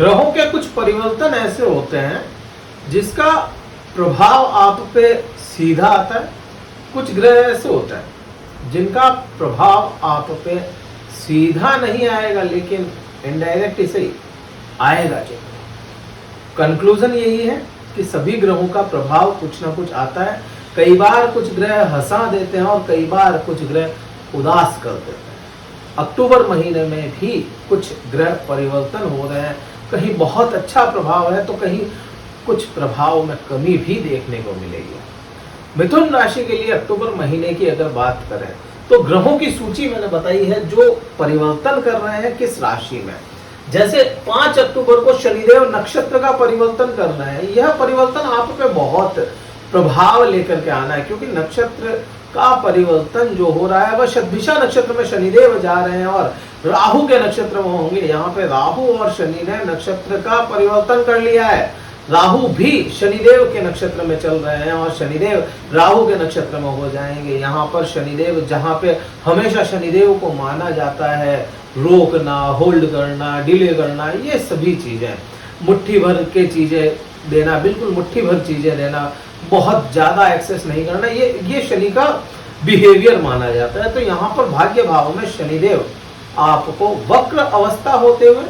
ग्रहों के कुछ परिवर्तन ऐसे होते हैं जिसका प्रभाव आप पे सीधा आता है। कुछ ग्रह ऐसे होते हैं जिनका प्रभाव आप पे सीधा नहीं आएगा, लेकिन इनडायरेक्ट इसे आएगा। जो कंक्लूजन यही है कि सभी ग्रहों का प्रभाव कुछ ना कुछ आता है। कई बार कुछ ग्रह हंसा देते हैं और कई बार कुछ ग्रह उदास कर देते हैं। अक्टूबर महीने में भी कुछ ग्रह परिवर्तन हो रहे हैं। कहीं बहुत अच्छा प्रभाव है तो कहीं कुछ प्रभाव में कमी भी देखने को मिलेगी। मिथुन राशि के लिए अक्टूबर महीने की अगर बात करें तो ग्रहों की सूची मैंने बताई है जो परिवर्तन कर रहे हैं किस राशि में। जैसे 5 अक्टूबर को शनिदेव नक्षत्र का परिवर्तन कर रहे हैं। यह परिवर्तन आप पे बहुत प्रभाव लेकर के आना है, क्योंकि नक्षत्र का परिवर्तन जो हो रहा है वह शतभिषा नक्षत्र में शनिदेव जा रहे हैं और राहु के नक्षत्र में होंगे। यहाँ पे राहु और शनि ने नक्षत्र का परिवर्तन कर लिया है। राहु भी शनिदेव के नक्षत्र में चल रहे हैं और शनिदेव राहु के नक्षत्र में हो जाएंगे। यहाँ पर शनिदेव, जहाँ पे हमेशा शनिदेव को माना जाता है रोकना, होल्ड करना, डिले करना, ये सभी चीजें, मुट्ठी भर के चीजें देना, बिल्कुल मुट्ठी भर चीजें देना, बहुत ज्यादा एक्सेस नहीं करना, ये शनि का बिहेवियर माना जाता है। तो यहाँ पर भाग्य भाव में शनिदेव आपको वक्र अवस्था होते हुए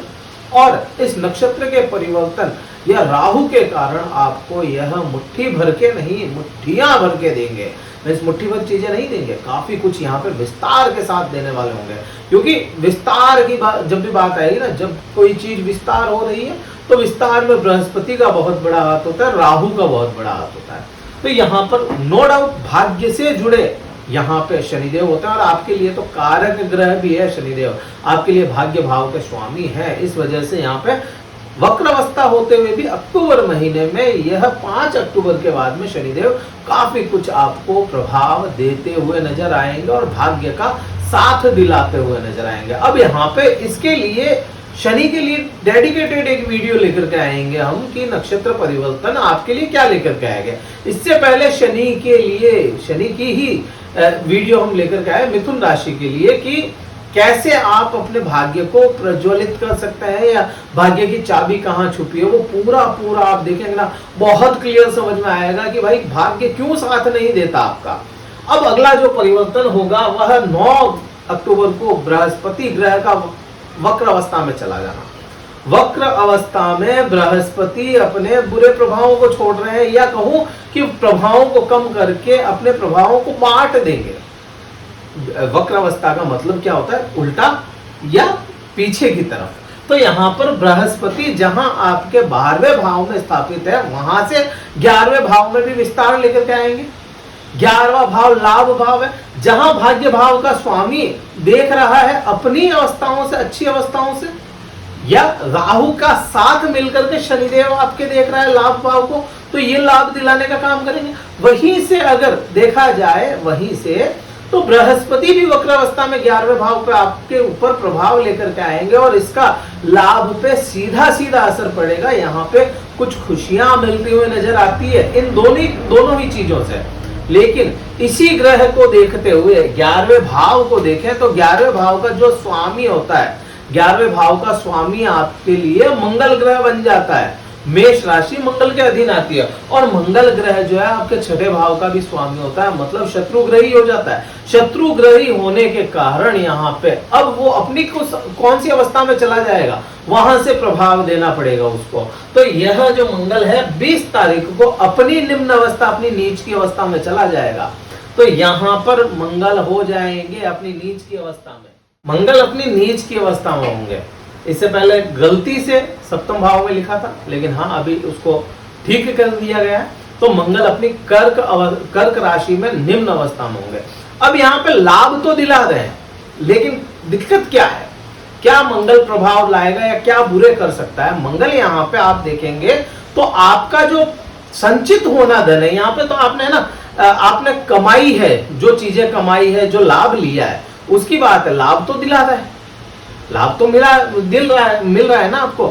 और इस नक्षत्र के परिवर्तन या राहु के कारण आपको यह मुट्ठी भर के नहीं, मुट्ठियां भर के देंगे। इस मुट्ठी भर चीजें नहीं देंगे, काफी कुछ यहाँ पे विस्तार के साथ देने वाले होंगे। क्योंकि विस्तार की बात जब भी बात आएगी ना, जब कोई चीज विस्तार हो रही है तो विस्तार में बृहस्पति का बहुत बड़ा हाथ होता है, राहु का बहुत बड़ा हाथ होता है। तो यहाँ पर नो डाउट भाग्य से जुड़े यहाँ पे शनिदेव होता है और आपके लिए तो कारक ग्रह भी है शनिदेव, आपके लिए भाग्य भाव के स्वामी है। इस वजह से यहाँ पे वक्र अवस्था होते हुए भी अक्टूबर महीने में यह 5 अक्टूबर के बाद में शनिदेव काफी कुछ आपको प्रभाव देते हुए नजर आएंगे और भाग्य का साथ दिलाते हुए नजर आएंगे। अब यहाँ पे इसके लिए शनि के लिए डेडिकेटेड एक वीडियो लेकर के आएंगे हम कि नक्षत्र परिवर्तन आपके लिए क्या लेकर के आएंगे। इससे पहले शनि के लिए शनि की ही वीडियो हम लेकर के आए मिथुन राशि के लिए कि कैसे आप अपने भाग्य को प्रज्वलित कर सकते हैं या भाग्य की चाबी कहाँ छुपी है। वो पूरा आप देखेंगे ना, बहुत क्लियर समझ में आएगा कि भाई भाग्य क्यों साथ नहीं देता आपका। अब अगला जो परिवर्तन होगा वह 9 अक्टूबर को बृहस्पति ग्रह का वक्र अवस्था में चला जाना। वक्र अवस्था में बृहस्पति अपने बुरे प्रभावों को छोड़ रहे हैं, या कहूं कि प्रभावों को कम करके अपने प्रभावों को बांट देंगे। वक्र अवस्था का मतलब क्या होता है? उल्टा या पीछे की तरफ। तो यहाँ पर बृहस्पति जहां आपके 12वें भाव में स्थापित है, वहां से 11वें भाव में भी विस्तार लेकर के आएंगे। 11वां भाव लाभ भाव है, जहां भाग्य भाव का स्वामी देख रहा है अपनी अवस्थाओं से, अच्छी अवस्थाओं से, या राहु का साथ मिलकर के शनिदेव आपके देख रहा है लाभ भाव को, तो ये लाभ दिलाने का काम करेंगे। वहीं से अगर देखा जाए, वहीं से तो बृहस्पति भी वक्र अवस्था में 11वें भाव पे आपके ऊपर प्रभाव लेकर के आएंगे और इसका लाभ पे सीधा असर पड़ेगा। यहाँ पे कुछ खुशियां मिलती हुई नजर आती है इन दोनों ही चीजों से। लेकिन इसी ग्रह को देखते हुए 11वें भाव को देखें तो 11वें भाव का जो स्वामी होता है, 11वें भाव का स्वामी आपके लिए मंगल ग्रह बन जाता है। मेष राशि मंगल के अधीन आती है और मंगल ग्रह जो है आपके 6ठे भाव का भी स्वामी होता है, मतलब शत्रु ग्रही हो जाता है। शत्रु ग्रही होने के कारण यहाँ पे अब वो अपनी कौन सी अवस्था में चला जाएगा, वहां से प्रभाव देना पड़ेगा उसको। तो यह जो मंगल है 20 तारीख को अपनी निम्न अवस्था, अपनी नीच की अवस्था में चला जाएगा। तो यहाँ पर मंगल हो जाएंगे अपनी नीच की अवस्था में, मंगल अपनी नीच की अवस्था में होंगे। इससे पहले गलती से 7वें भाव में लिखा था, लेकिन हाँ अभी उसको ठीक कर दिया गया है। तो मंगल अपनी कर्क राशि में निम्न अवस्था में होंगे। अब यहाँ पे लाभ तो दिला रहे हैं, लेकिन दिक्कत क्या है? क्या मंगल प्रभाव लाएगा या क्या बुरे कर सकता है? मंगल यहाँ पे आप देखेंगे तो आपका जो संचित होना धन है, यहाँ पे तो आपने ना आपने कमाई है, जो चीजें कमाई है, जो लाभ लिया है, उसकी बात है। लाभ तो दिला रहा है, लाभ तो मिल रहा है ना आपको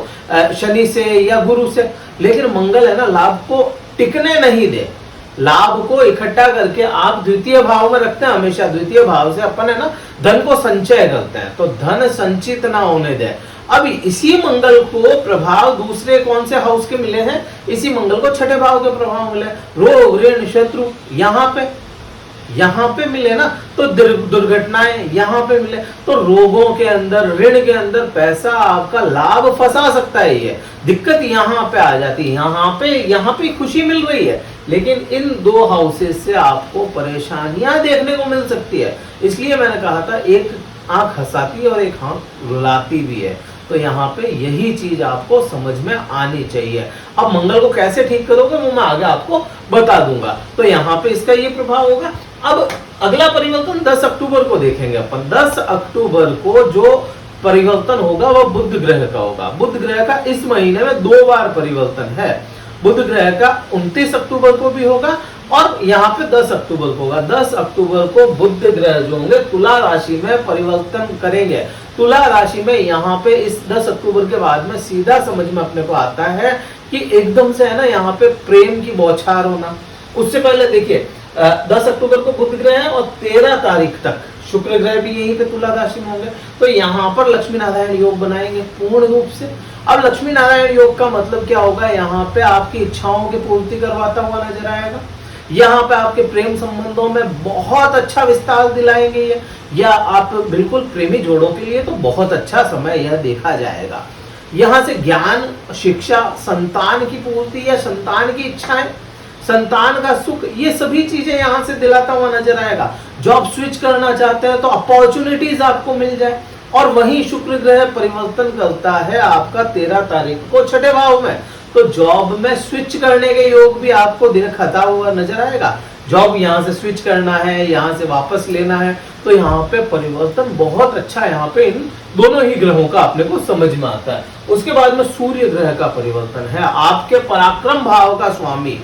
शनि से या गुरु से, लेकिन मंगल है ना लाभ को टिकने नहीं दे। लाभ को इकट्ठा करके आप द्वितीय भाव में रखते हैं, हमेशा द्वितीय भाव से अपन है ना धन को संचय करते हैं, तो धन संचित ना होने दे। अभी इसी मंगल को प्रभाव दूसरे कौन से हाउस के मिले हैं, इसी मंगल को छठे भाव के प्रभाव मिले, रोग ऋण शत्रु यहाँ पे मिले ना, तो दुर्घटनाएं यहाँ पे मिले, तो रोगों के अंदर ऋण के अंदर पैसा आपका लाभ फंसा सकता है। ये दिक्कत यहाँ पे आ जाती है, यहाँ पे खुशी मिल रही है, लेकिन इन दो हाउसेस से आपको परेशानियां देखने को मिल सकती है। इसलिए मैंने कहा था एक आंख हंसाती है और एक आंख रुलाती भी है, तो यहाँ पे यही चीज आपको समझ में आनी चाहिए। अब मंगल को कैसे ठीक करोगे वो मैं आगे आपको बता दूंगा। तो यहाँ पे इसका ये प्रभाव होगा। अब अगला परिवर्तन 10 अक्टूबर को देखेंगे अपन। 10 अक्टूबर को जो परिवर्तन होगा वह बुध ग्रह का होगा। बुध ग्रह का इस महीने में 2 बार परिवर्तन है। बुध ग्रह का 29 अक्टूबर को भी होगा और यहाँ पे 10 अक्टूबर को होगा। 10 अक्टूबर को बुध ग्रह जो होंगे तुला राशि में परिवर्तन करेंगे। तुला राशि में यहाँ पे इस 10 अक्टूबर के बाद में सीधा समझ में अपने को आता है कि एकदम से है ना यहाँ पे प्रेम की बौछार होना। उससे पहले देखिए 10 अक्टूबर को बुध ग्रह है और 13 तारीख तक शुक्र ग्रह भी यहीं पे तुला राशि में होंगे, तो यहाँ पर लक्ष्मी नारायण योग बनाएंगे पूर्ण रूप से। अब लक्ष्मी नारायण योग का मतलब क्या होगा, यहाँ पे आपकी इच्छाओं की पूर्ति करवाता हुआ नजर आएगा। यहाँ पे आपके प्रेम संबंधों में बहुत अच्छा विस्तार दिलाएंगे ये, या आप बिल्कुल प्रेमी जोड़ों के लिए तो बहुत अच्छा समय यह देखा जाएगा। यहाँ से ज्ञान, शिक्षा, संतान की पूर्ति या संतान की इच्छाएं, संतान का सुख, ये सभी चीजें यहाँ से दिलाता हुआ नजर आएगा। जॉब स्विच करना चाहते हैं तो अपॉर्चुनिटीज आपको मिल जाए। और वहीं शुक्र ग्रह परिवर्तन करता है आपका 13 तारीख को छठे भाव में, तो जॉब में स्विच करने के योग भी आपको दिखता हुआ नजर आएगा। जॉब यहाँ से स्विच करना है, यहाँ से वापस लेना है, तो यहाँ पे परिवर्तन बहुत अच्छा यहाँ पे इन दोनों ही ग्रहों का अपने को समझ में आता है। उसके बाद में सूर्य ग्रह का परिवर्तन है, आपके पराक्रम भाव का स्वामी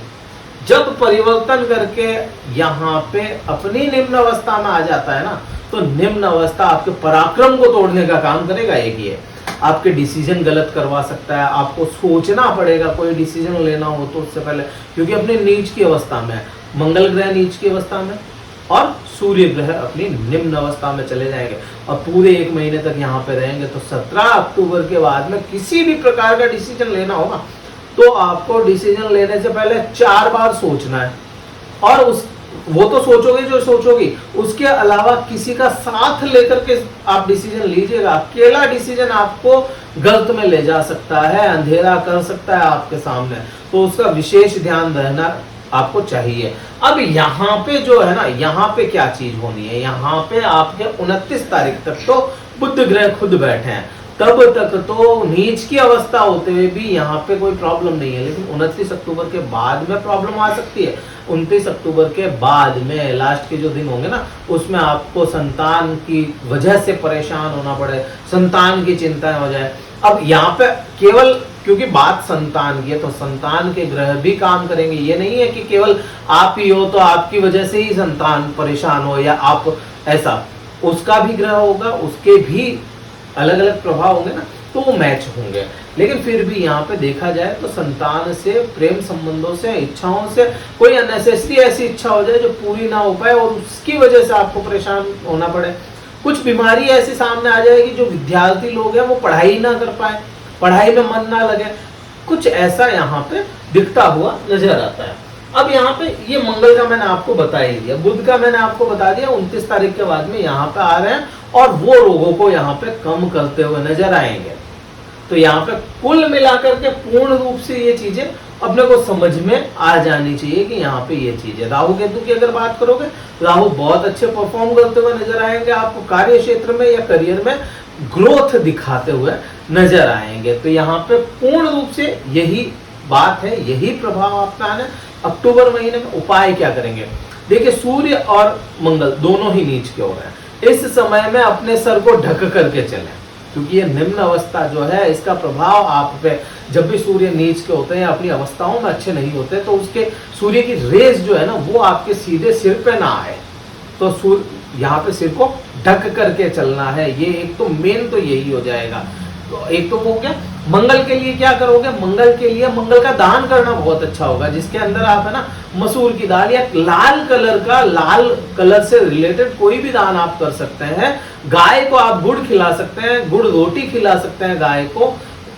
जब परिवर्तन करके यहाँ पे अपनी निम्न अवस्था में आ जाता है ना, तो निम्न अवस्था आपके पराक्रम को तोड़ने का काम करेगा। एक ही है, आपके डिसीजन गलत करवा सकता है, आपको सोचना पड़ेगा कोई डिसीजन लेना हो तो उससे पहले, क्योंकि अपने नीच की अवस्था में, मंगल ग्रह नीच की अवस्था में और सूर्य ग्रह अपनी निम्न अवस्था में चले जाएंगे और पूरे 1 महीने तक यहाँ पे रहेंगे। तो 17 अक्टूबर के बाद में किसी भी प्रकार का डिसीजन लेना होगा तो आपको डिसीजन लेने से पहले 4 बार सोचना है, और वो तो सोचोगे जो सोचोगी, उसके अलावा किसी का साथ लेकर के आप डिसीजन लीजिएगा। अकेला डिसीजन आपको गलत में ले जा सकता है, अंधेरा कर सकता है आपके सामने, तो उसका विशेष ध्यान रहना आपको चाहिए। अब यहाँ पे जो है ना, यहाँ पे क्या चीज होनी है, यहाँ पे आपके 29 तारीख तक तो बुध ग्रह खुद बैठे हैं, तब तक तो नीच की अवस्था होते हुए भी यहाँ पे कोई प्रॉब्लम नहीं है। लेकिन 29 अक्टूबर के बाद में प्रॉब्लम आ सकती है। 29 अक्टूबर के बाद में लास्ट के जो दिन होंगे ना, उसमें आपको संतान की वजह से परेशान होना पड़े, संतान की चिंताएं हो जाए। अब यहाँ पे केवल क्योंकि बात संतान की है तो संतान के ग्रह भी काम करेंगे। ये नहीं है कि केवल आप ही हो तो आपकी वजह से ही संतान परेशान हो, या आप ऐसा, उसका भी ग्रह होगा, उसके भी अलग अलग प्रभाव होंगे ना, तो वो मैच होंगे। लेकिन फिर भी यहाँ पे देखा जाए तो संतान से, प्रेम संबंधों से, इच्छाओं से कोई अननेसेसरी ऐसी इच्छा हो जाए जो पूरी ना हो पाए और उसकी वजह से आपको परेशान होना पड़े। कुछ बीमारी ऐसी सामने आ जाएगी जो विद्यार्थी लोग हैं वो पढ़ाई ना कर पाए, पढ़ाई में मन ना लगे, कुछ ऐसा यहाँ पे दिखता हुआ नजर आता है। अब यहाँ पे ये मंगल का मैंने आपको बता ही दिया, बुध का मैंने आपको बता दिया, 29 तारीख के बाद में यहाँ पे आ रहे हैं और वो रोगों को यहाँ पे कम करते हुए नजर आएंगे। तो यहाँ पे कुल मिलाकर के पूर्ण रूप से ये चीजें अपने को समझ में आ जानी चाहिए कि यहाँ पे ये चीज है। राहु केतु की अगर बात करोगे, राहु बहुत अच्छे परफॉर्म करते हुए नजर आएंगे, आपको कार्य क्षेत्र में या करियर में ग्रोथ दिखाते हुए नजर आएंगे। तो यहाँ पे पूर्ण रूप से यही बात है, यही प्रभाव आपका है। अक्टूबर महीने में उपाय क्या करेंगे, देखिए सूर्य और मंगल दोनों ही नीच के हो रहे हैं। इस समय में अपने सर को ढक करके चलें, क्योंकि ये निम्न अवस्था जो है इसका प्रभाव आप पे, जब भी सूर्य नीच के होते हैं, अपनी अवस्थाओं में अच्छे नहीं होते, तो उसके सूर्य की रेस जो है ना वो आपके सीधे सिर पे ना आए, तो सूर्य यहाँ पे सिर को ढक करके चलना है। ये एक तो मेन तो यही हो जाएगा। तो एक तो वो क्या, मंगल के लिए क्या करोगे, मंगल के लिए मंगल का दान करना बहुत अच्छा होगा, जिसके अंदर आप है ना मसूर की दाल या लाल कलर से रिलेटेड कोई भी दान आप कर सकते हैं। गाय को आप गुड़ खिला सकते हैं, गुड़ रोटी खिला सकते हैं गाय को,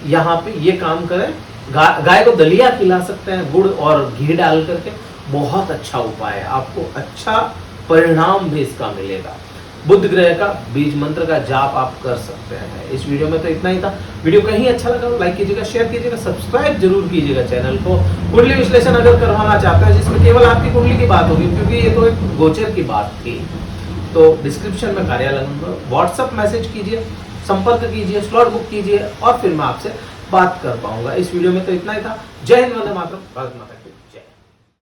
यहाँ पे ये काम करें। गाय को दलिया खिला सकते हैं गुड़ और घी डाल करके, बहुत अच्छा उपाय है, आपको अच्छा परिणाम भी इसका मिलेगा। बुध ग्रह का बीज मंत्र का जाप आप कर सकते हैं। इस वीडियो में तो इतना ही था। वीडियो कहीं अच्छा लगा तो लाइक कीजिएगा, शेयर कीजिएगा, सब्सक्राइब जरूर कीजिएगा चैनल को। कुंडली विश्लेषण अगर करवाना चाहते हैं जिसमें केवल आपकी कुंडली की बात होगी, क्योंकि ये तो एक गोचर की बात थी, तो डिस्क्रिप्शन में कार्यालय नंबर, व्हाट्सएप मैसेज कीजिए, संपर्क कीजिए, स्लॉट बुक कीजिए और फिर मैं आपसे बात कर पाऊंगा। इस वीडियो में तो इतना ही था। जय हिंद, वंदे मातरम, भारत माता।